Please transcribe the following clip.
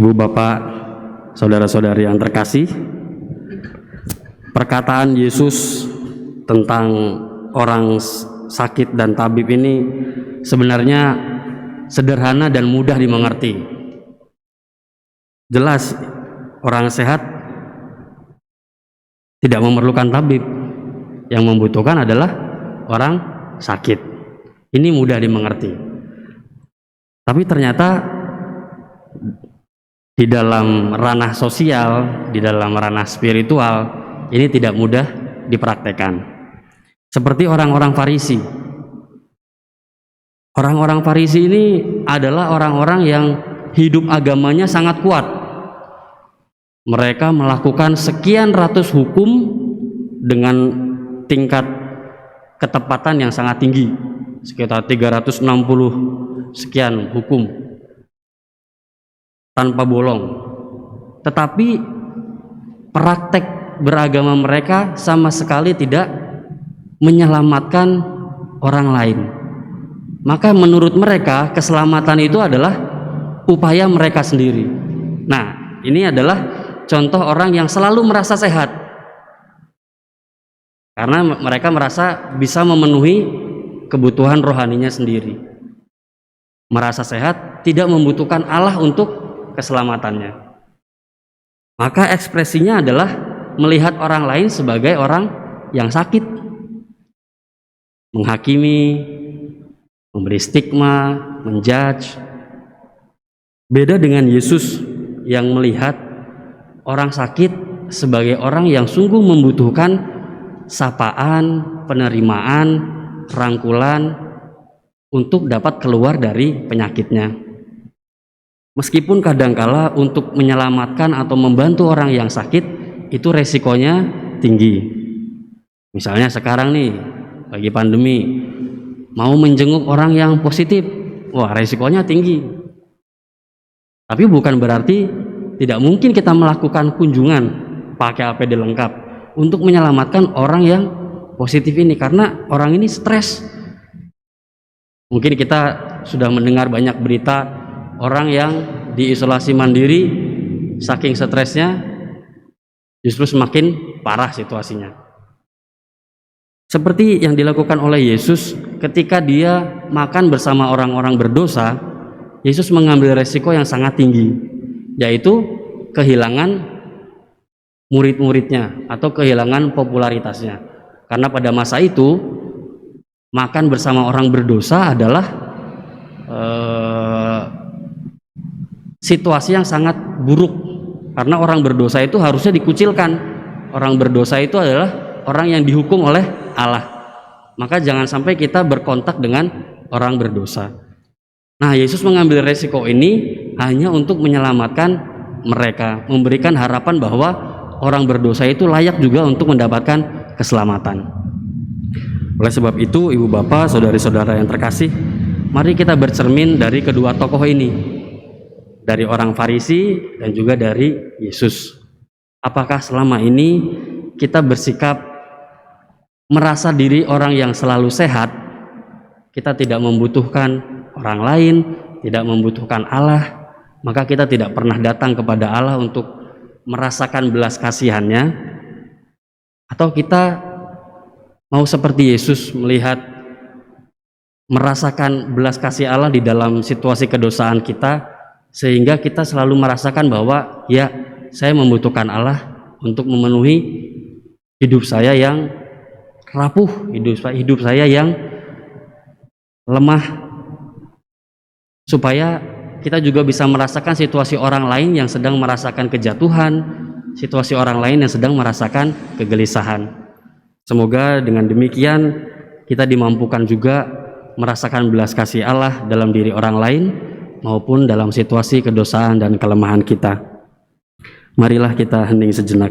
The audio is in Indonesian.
Ibu, Bapak, saudara-saudari yang terkasih, perkataan Yesus tentang orang sakit dan tabib ini sebenarnya sederhana dan mudah dimengerti. Jelas orang sehat tidak memerlukan tabib, yang membutuhkan adalah orang sakit. Ini mudah dimengerti. Tapi ternyata di dalam ranah sosial, di dalam ranah spiritual, ini tidak mudah dipraktekkan. Seperti orang-orang Farisi. Orang-orang Farisi ini adalah orang-orang yang hidup agamanya sangat kuat. Mereka melakukan sekian ratus hukum dengan tingkat ketepatan yang sangat tinggi, sekitar 360 sekian hukum tanpa bolong. Tetapi praktek beragama mereka sama sekali tidak menyelamatkan orang lain. Maka menurut mereka keselamatan itu adalah upaya mereka sendiri. Nah, ini adalah contoh orang yang selalu merasa sehat, karena mereka merasa bisa memenuhi kebutuhan rohaninya sendiri. Merasa sehat, tidak membutuhkan Allah untuk keselamatannya. Maka ekspresinya adalah melihat orang lain sebagai orang yang sakit, menghakimi, memberi stigma, menjudge. Beda dengan Yesus yang melihat orang sakit sebagai orang yang sungguh membutuhkan sapaan, penerimaan, rangkulan untuk dapat keluar dari penyakitnya. Meskipun kadangkala untuk menyelamatkan atau membantu orang yang sakit itu resikonya tinggi. Misalnya sekarang nih lagi pandemi, mau menjenguk orang yang positif, wah resikonya tinggi. Tapi bukan berarti tidak mungkin kita melakukan kunjungan pakai APD lengkap untuk menyelamatkan orang yang positif ini, karena orang ini stres. Mungkin kita sudah mendengar banyak berita orang yang diisolasi mandiri, saking stresnya justru semakin parah situasinya. Seperti yang dilakukan oleh Yesus ketika dia makan bersama orang-orang berdosa, Yesus mengambil resiko yang sangat tinggi, yaitu kehilangan murid-muridnya atau kehilangan popularitasnya. Karena pada masa itu makan bersama orang berdosa adalah situasi yang sangat buruk, karena orang berdosa itu harusnya dikucilkan. Orang berdosa itu adalah orang yang dihukum oleh Allah. Maka jangan sampai kita berkontak dengan orang berdosa. Nah, Yesus mengambil resiko ini hanya untuk menyelamatkan mereka, memberikan harapan bahwa orang berdosa itu layak juga untuk mendapatkan keselamatan. Oleh sebab itu, Ibu, Bapak, saudari-saudara yang terkasih, mari kita bercermin dari kedua tokoh ini, dari orang Farisi dan juga dari Yesus. Apakah selama ini kita bersikap merasa diri orang yang selalu sehat, kita tidak membutuhkan orang lain, tidak membutuhkan Allah, maka kita tidak pernah datang kepada Allah untuk merasakan belas kasihannya? Atau kita mau seperti Yesus melihat, merasakan belas kasih Allah di dalam situasi kedosaan kita, sehingga kita selalu merasakan bahwa ya, saya membutuhkan Allah untuk memenuhi hidup saya yang rapuh, hidup saya yang lemah, supaya kita juga bisa merasakan situasi orang lain yang sedang merasakan kejatuhan, situasi orang lain yang sedang merasakan kegelisahan. Semoga dengan demikian kita dimampukan juga merasakan belas kasih Allah dalam diri orang lain maupun dalam situasi kedosaan dan kelemahan kita. Marilah kita hening sejenak.